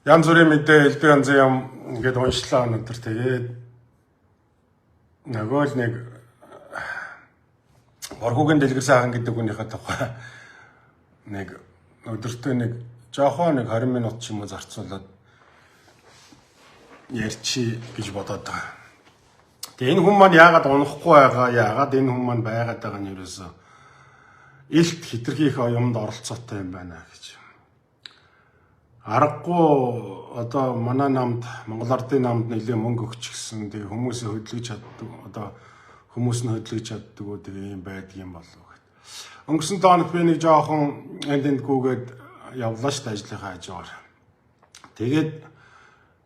янз бүрийн мэдээ элдв янз юм ингээд уншлаа өнөдөр тэгээд нөгөө л нэг Боргуугийн дэлгэр сайхан гэдэг хүнийхээ тухай нэг өдөртөө нэг жоохон нэг 20 минут ч юм уу зарцуулаад ярьчи гэж бодоод байгаа. Тэгээ энэ хүн маань яагаад унахгүй байгаа, яагаад энэ хүн маань байгаад байгаа нь ерөөсөө илт хитрхийх юмд оролцоотой юм байна гэж. Аргагүй одоо манай намд Монгол Ардын намд нэлээд мөнгө өгч гисэн. Тэгээ хүмүүсээ хөдөлгөж чаддаг. Одоо хүмүүс нь хөдөлгөж чаддаг уу тэгээ юм байдаг юм болов уу гэд. Өнгөрсөн тооног би нэг жоохон энд гүгээд явлаа шүү дээ ажлынхаа хажуугаар. Тэгээд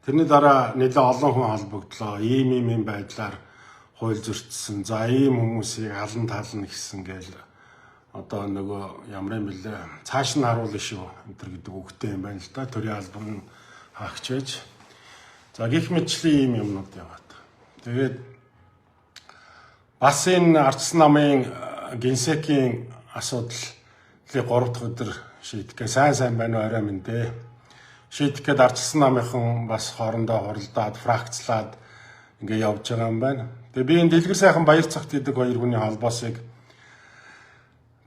тэрний дараа нэлээд олон хүн холбогдлоо. Ийм байдлаар хууль зөрчсөн. За ийм хүмүүсийг халан тална гэсэн гээл одоо нөгөө ямар юм бэлээ цааш нь харуулна шүү энэ төр гэдэг үгтэй юм байна л да. Төрийн албан нь хаагч байж. За гих мэтчлийн ийм юмнууд яваад. Тэгээд бас энэ Ардсан намын генсекийн асуудлыг 3 дахь өдөр шийдэхгээ сайн байна уу орой минь дээ. Шийдэхэд Ардсан намынхан бас хоорондоо хуралдаад фракцлаад ингээ явж байгаа юм байна. Тэгээ би энэ дэлгэр сайхан Баярцагт гэдэг хоёр хүний холбоосыг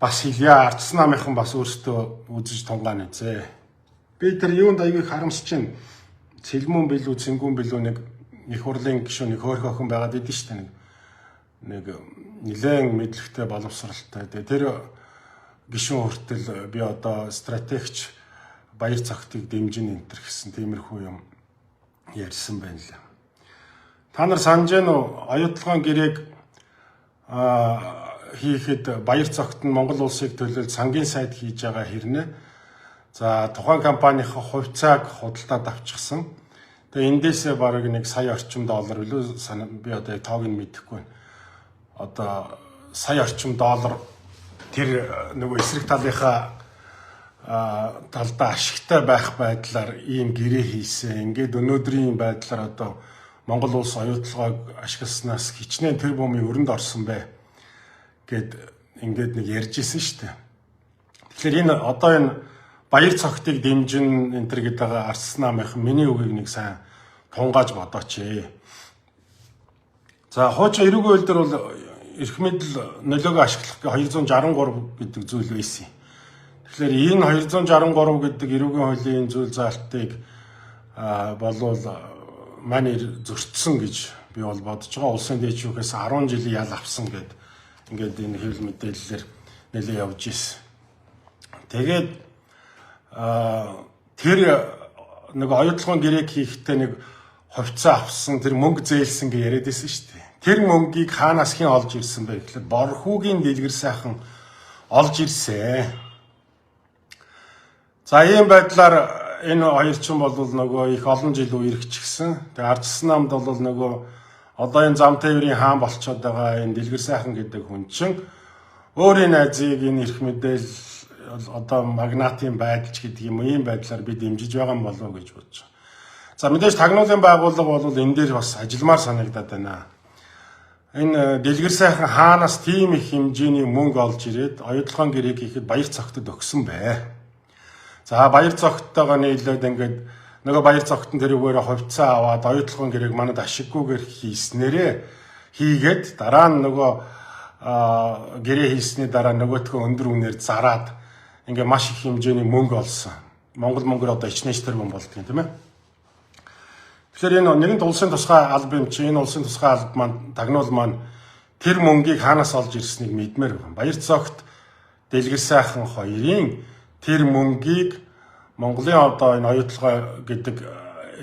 бас хэлье. Ардсан намынхан бас өөрсдөө үзэж тунгаана үзье. Би тэр юунд аягүй харамсаж байна. Цэлмүн билүү, цэнгүүн билүү нэг их хурлын гишүүн нэг хөөх охин байгаад идэв шүү дээ. Нэг нэлээд мэдлэгтэй боловсралтай. Тэр гишүүн хүртэл би одоо стратегч Баярцагтыг дэмжин энтер гэсэн тиймэрхүү юм ярьсан байна л. Та нар санаж байна уу? Оюутлагын гэрээг хийхэд Баярцагт нь Монгол улсыг төлөөлж сангийн сайд хийж байгаа хэрнээ. За тухайн компанийн хувьцааг худалдаад авчихсан. Тэгээ эндээсээ бараг нэг сая орчим доллар билүү би одоо тоог нь мэдэхгүй байна. Одоо сая орчим доллар тэр нөгөө эсрэг талынхаа талдаа ашигтай байх байдлаар ийм гэрээ хийсэн. Ингээд өнөөдрийн байдлаар одоо Монгол улс оюутлагыг ашигласнаас хичнээн тэр бомын өрөнд орсон бай гэд ингээд нэг ярьж исэн шүү дээ. Тэгэхээр энэ одоо энэ Баярцагтыг дэмжин энтер гэдэг Ардсан намынхан миний үгийг нэг сайн тунгааж бодооч. За хуучин эрүүг хууль дээр бол эрх мэдэл нөлөөгөө ашиглах 263 гэдэг зүйл байсан. Тэгэхээр энэ 263 гэдэг эрүүгийн хуулийн зүйл заалтыг болвол манай зөрчсөн гэж би бол бодож байгаа. Улсын дэжүүхээс 10 жилийн ял авсан гэд ингээд энэ хэвлэл мэдээлэлээр нэлээд явж ирсэн. Тэгээд тэр нэг оюутлагын гэрээг хийхдээ нэг хувьцаа авсан тэр мөнгө зээлсэн гэж яриад байсан шүү дээ. Тэр мөнгийг хаанаас хэн олж ирсэн бэ гэхэлээ Боргуугийн дэлгэр сайхан олж ирсэн. За ийм байдлаар энэ хоёр ч бол нөгөө их олон жил үерхчихсэн. Тэгээ Ардсан намд бол нөгөө одоо энэ зам тээврийн хаан болчиход байгаа энэ дэлгэр сайхан гэдэг хүн чинь өөрийн найзыг энэ эрх мэдээлэл одоо магнатын байдалч гэдэг юм ийм байдлаар би дэмжиж байгаа юм болов уу гэж бодож байгаа. За мэдээж тагнуулын байгууллага бол энэ дээр бас ажилмаар санагдаад байна. Энэ дэлгэр сайхан хаанаас тийм их хэмжээний мөнгө олж ирээд оюутлагын гэрээг хийхэд Баярцагтад өгсөн бай. За Баярцагттайгаа нийлээд ингээд нөгөө Баярцагт нь тэрүүгээр хувьцаа аваад оюутлагын гэрээг манад ашиггүйгээр хийснээрээ хийгээд дараа нь нөгөө гэрээ хийсний дараа нөгөөтгөө өндөр үнээр зараад ингээ маш их хэмжээний мөнгө олсон. Монгол мөнгөөр одоо ичнэж тэрбум болдго юм тийм ээ. Тэгэхээр энэ нэгэн улсын тусгай алба юм чи энэ улсын тусгай алба маань тагнуул маань тэр мөнгийг хаанаас олж ирснийг мэдмээр байна. Баярцагт дэлгэр сайхан хоёрын тэр мөнгийг Монголын одоо энэ оюутлага гэдэг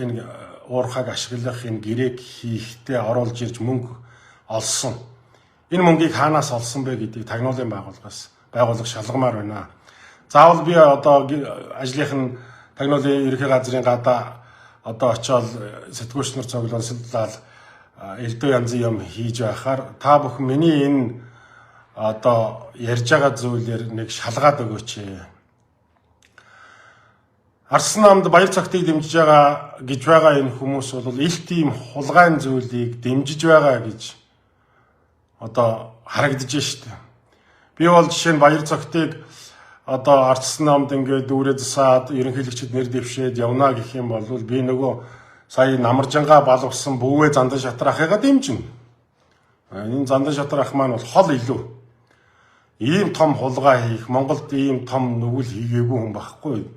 энэ уурхайг ашиглах энэ гэрээг хийхдээ оруулж ирж мөнгө олсон. Энэ мөнгийг хаанаас олсон бэ гэдгийг тагнуулын байгууллага шалгамаар байна. Заавал би одоо ажлынх нь тагнуулын ерхий газрын гадаа одоо очиод сэтгүүлч нар цуглуулсаллал элдв янзын юм хийж байхаар та бүхэн миний энэ одоо ярьж байгаа зүйлээр нэг шалгаад өгөөч. Ардсан намд Баярцагтыг дэмжиж байгаа гэж байгаа энэ хүмүүс бол илт ийм хулгайн зүйлийг дэмжиж байгаа гэж одоо харагдаж штэ. Би бол жишээ нь Баярцагтыг одоо ардчсан намд ингээд дүүрээ засаад ерөнхийлөгчд нэр дэвшээд явна гэх юм бол би нөгөө сая намаржангаа балвсан бүүвээ зандан шатрахыгаа дэмжинэ. Энэ зандан шатрах маань бол хол илүү. Ийм том хулгай хийх, Монголд ийм том нүгэл хийгээгүй хүн байхгүй.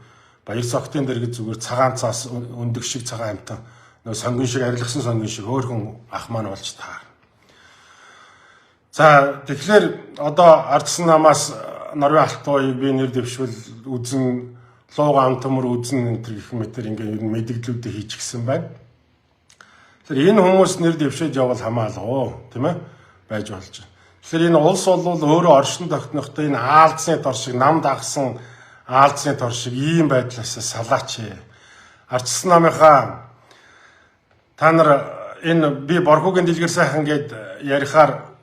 Баяр цогтын дэргэд зүгээр цагаан цаас өндөг шиг цагаан амтан нөгөө сонгон шиг арилгасан сонгон шиг хөөхөн ах маань болж таар. За тэгэхээр одоо ардсан намаас Норвег алтууыг би нэр дэвшвэл үзэн лууга амтмөр үзэн энэ гэх мэтэр ингээд ер нь мэдээллүүдээ хийчихсэн байна. Тэгэхээр энэ хүмүүс нэр дэвшээд явал хамаалаа, тийм ээ, байж болж байна. Тэгэхээр энэ улс бол өөрөө оршин тогтнохтой энэ аалзны тор шиг нам дагсан аалзны тор шиг ийм байдлаас салаач. Ардсан намынхаа та нар энэ би борхогийн дэлгэр сайхан гээд ярихаар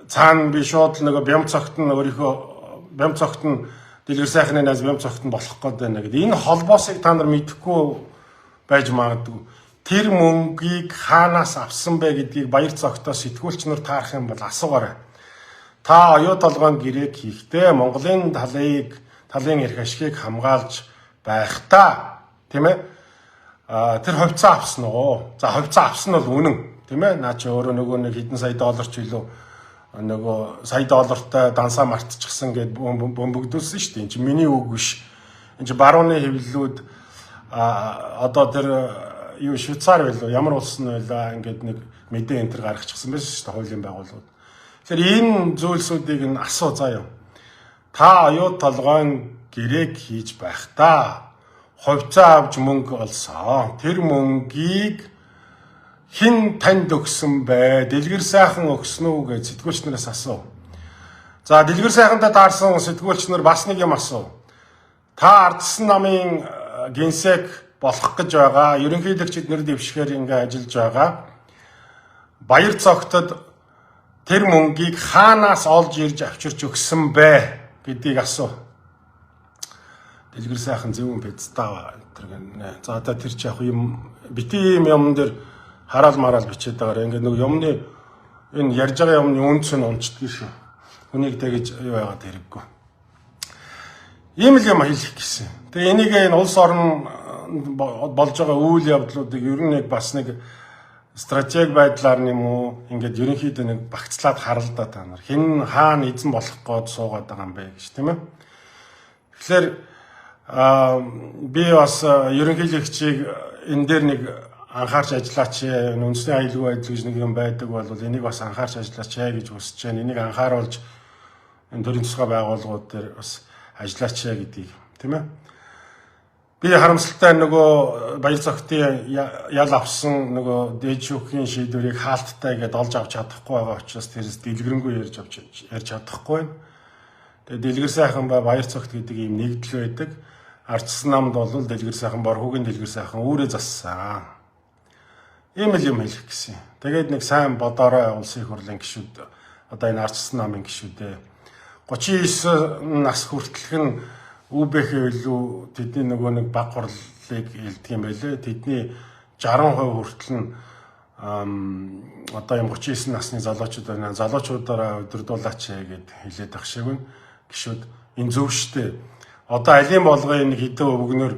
цаана би шууд нөгөө бям цогт нь өөрийнхөө бям цогт нь дэлгэр сайхны найз бям цогт нь болох гээд байна гэдэг. Энэ холбоосыг та нар мэдэхгүй байж магадгүй. Тэр мөнгийг хаанаас авсан бэ гэдгийг баяр цогтоос сэтгүүлч нар таарах юм бол асуугаарай. Та оюу толгойн гэрээг хийхдээ Монголын талын эрх ашигыг хамгаалж байхдаа тийм ээ тэр хувьцаа авсан уу? За хувьцаа авсан бол үнэн тийм ээ. Наа чи өөрөө нөгөө нэг хэдэн сая долларч илүү нөгөө сая доллартай дансаа мартчихсан гэд бөмбөгдүүлсэн шүү дээ. Энд чи миний үг биш. Энд чи барууны хэвлэлүүд одоо тэр юу Швейцар байлаа ямар улс нь байлаа ингээд нэг мэдээ энэ төр гаргачихсан байсан шүү дээ хуулийн байгууллагууд. Тэгэхээр энэ зүйлсүүдийг нь асуу заяа. Та оюу толгойн гэрээг хийж байхдаа хувьцаа авч мөнгө олсон. Тэр мөнгийг хэн танд өгсөн бэ? Дэлгэр сайхан өгсөн үү гэж сэтгүүлч нараас асуу. За дэлгэр сайхандаа даарсан сэтгүүлч нар бас нэг юм асуу. Та ардсан намын генсек болох гэж байгаа. Ерөнхийлөгчд нэр дэвшгээр ингээ ажиллаж байгаа. Баяр цогтод тэр мөнгийг хаанаас олж ирж авчирч өгсөн бэ гэдгийг асуу. Дэлгэр сайхан зөвөн биз даа тэр гэнэ. За одоо тэр чи яг юм бити юм дээр хараал мараал бичээд байгаа. Ингээд нэг юмны энэ ярьж байгаа юмны үнц нь унцдаг шүү. Хүнийг тэгэж юу яагаад хэрэггүй. Ийм л юм хэлэх гэсэн. Тэгээ энийг энэ улс орн болж байгаа үйл явдлуудыг ер нь яг бас нэг стратеги байдлаар юм уу ингээд ерөнхийдөө нэг багцлаад харалдаа та нар хэн хаана эзэн болох гээд суугаад байгаа юм бэ гэж тийм ээ. Тэгэхээр би бас ерөнхийлөгчийг энэ дээр нэг анхаарч ажиллаач үндэсний аюулгүй байдал гэж нэг юм байдаг бол энийг бас анхаарч ажиллаач гэж хүсэж байна. Энийг анхааруулж энэ төрийн тусгай байгууллагууд дээр бас ажиллаач гэдгийг тийм ээ. Би харамсалтай нөгөө баяр цогтын ял авсан нөгөө дээд шүүхийн шийдвэрийг хаалттай гэдээ олж авч чадахгүй байгаа учраас тэрс дэлгэрэнгүй ярьж чадахгүй байна. Тэгээ дэлгэр сайхан баяр цогт гэдэг ийм нэгдэл байдаг. Ардсан намд бол дэлгэр сайхан борхогийн дэлгэр сайхан өөрөө зассан. Ийм л юм хэлэх гэсэн. Тэгээд нэг сайн бодорой улсын их хурлын гишүүд одоо энэ ардсан намын гишүүдээ 39 нас хүртэлх нь УБХ илүү тэдний нөгөө нэг баг хурлыг хэлдэг юм байлээ. Тэдний 60% хүртэл нь одоо юм 39 насны залуучууд байна. Залуучуудаараа удирдуулаач гэд хэлээд ах шиг байна. Гişүүд энэ зөв штэ. Одоо алийн болгоо нэг хэдэн өвгнөр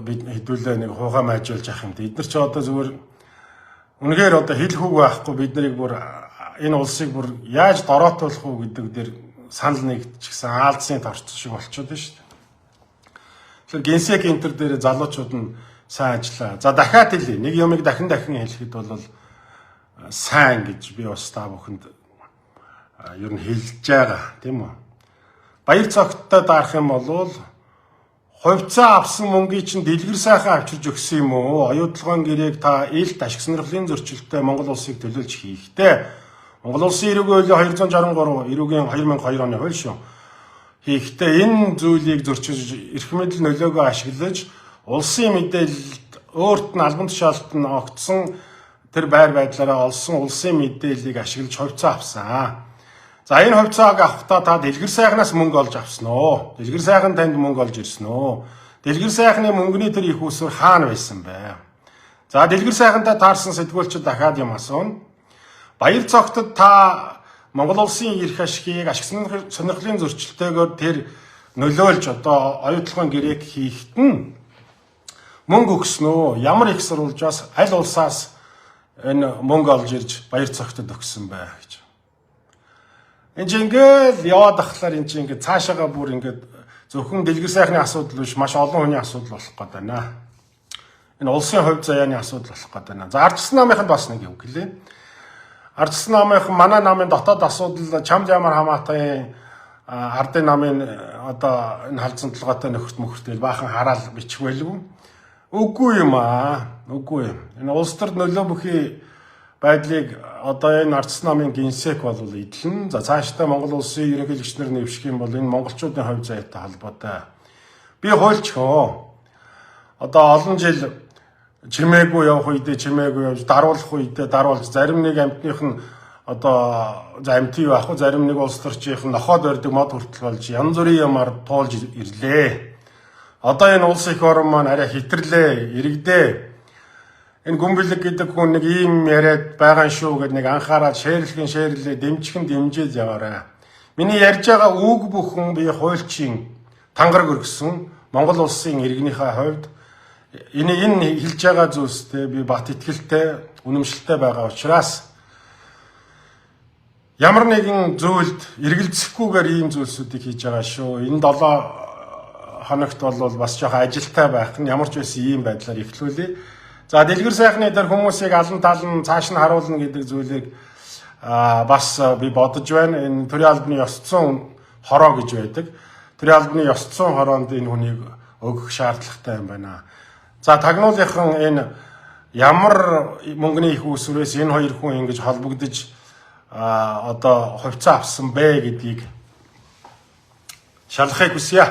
бид хэдүүлээ нэг хуугаа майжуулж авах юм. Эдгээр ч одоо зүгээр үнэхээр одоо хэлэх үг байхгүй бид нарыг бүр энэ улсыг бүр яаж дороотуулах уу гэдэг дээр санал нэгдчихсэн аалзны торч шиг болчиход байна шүү дээ. Тэгэхээр генсек энтер дээр залуучууд нь сайн ажиллаа. За дахиад хэлье. Нэг юмыг дахин хэлэхэд бол сайн гэж би бас та бүхэнд ер нь хэлж байгаа тийм үү. Баяр цогттой дарах юм бол хувьцаа авсан мөнгийг чинь дэлгэр сайхан авчирж өгсөн юм уу? Оюутлогын гэрээг та ээлт ашиг сонирхлын зөрчилтэй Монгол улсыг төлөөлж хийхдээ Монгол улсын эрүүгийн хууль 263 эрүүгийн 2002 оны хууль шүү. Хийхдээ энэ зүйлийг зөрчиж эрх мэдэл нөлөөгөө ашиглаж улсын мэдээлэлд өөрт нь албан тушаалт нь огтсон тэр байр байдлаараа олсон улсын мэдээллийг ашиглаж хувьцаа авсан. За энэ хувьцааг авахдаа та дэлгэр сайхнаас мөнгө олж авсан уу? Дэлгэр сайхан танд мөнгө олж ирсэн үү? Дэлгэр сайхны мөнгөний тэр их усүр хаана байсан бэ? За дэлгэр сайхантай таарсан сэтгүүлчид дахиад юм асууна. Баяр цогтод та Монгол улсын эрх ашигыг ашиг сонирхлын зөрчилтэйгээр тэр нөлөөлж одоо оюутлогын гэрээг хийхэд нь мөнгө өгснөө ямар их сурвалжаас аль улсаас энэ мөнгө олж ирж баяр цогтод өгсөн бай гэж. Энд ингээд яваад ахлаар энэ чинь ингээд цаашаага бүр ингээд зөвхөн дэлгэр сайхны асуудал биш маш олон хүний асуудал болох гээд байна. Энэ улсын хувь заяаны асуудал болох гээд байна. За ардчилсан намынханд бас нэг юм гэлээ. Ардчилсан намынхан манай намын дотоод асуудал чамд ямар хамаатай ардын намын одоо энэ халдсан толгойтой нөхөрт мөхөртэй баахан хараал бичих байлгүй. Үгүй юм аа. Үгүй юм. Энэ улс төрд нөлөө бүхий байдлыг одоо энэ ардчилсан намын генсек бол эдлэн. За цаашдаа Монгол улсын ерөнхийлөгч нар нэвших юм бол энэ монголчуудын хувь заяатай холбоотой. Би хуульчхоо. Одоо олон жил чимээгүй явах үедээ чимээгүй явж даруулах үедээ даруулж зарим нэг амьтных нь одоо за амьтын байх уу зарим нэг улс төрчийнх нь нохоод өрдөг мод хүртэл болж янз бүрийн юмар туулж ирлээ. Одоо энэ улс их орн маань арай хитэрлээ, иргэдээ. Энэ гүмбэлэг гэдэг хүн нэг ийм яриад байгаа шүү гэд нэг анхаарал шеэрлээ, дэмжихэн дэмжиж яваарай. Миний ярьж байгаа үг бүхэн би хуульчийн тангараг өргөсөн Монгол улсын иргэнийхээ хувьд энэ хэлж байгаа зүйлстэй би бат итгэлтэй, үнэмшилтэй байгаа учраас ямар нэгэн зүйлд эргэлзэхгүйгээр ийм зүйлсүүдийг хийж байгаа шүү. Энэ 7 хоногт бол бас жоохон ажилтай байх нь ямар ч байсан ийм байдлаар эхлүүлээ. За дэлгэр сайхны дээр хүмүүсийг алан талан цааш нь харуулна гэдэг зүйлийг бас би бодож байна. Энэ төрийн албаны ёс зүйн хороо гэж байдаг. Төрийн албаны ёс зүйн хороонд энэ хүнийг өгөх шаардлагатай юм байна. За тагнуулынхан энэ ямар мөнгөний их үүсвэрээс энэ хоёр хүн ингэж холбогдож одоо хувьцаа авсан бэ гэдгийг шалахыг хүсье.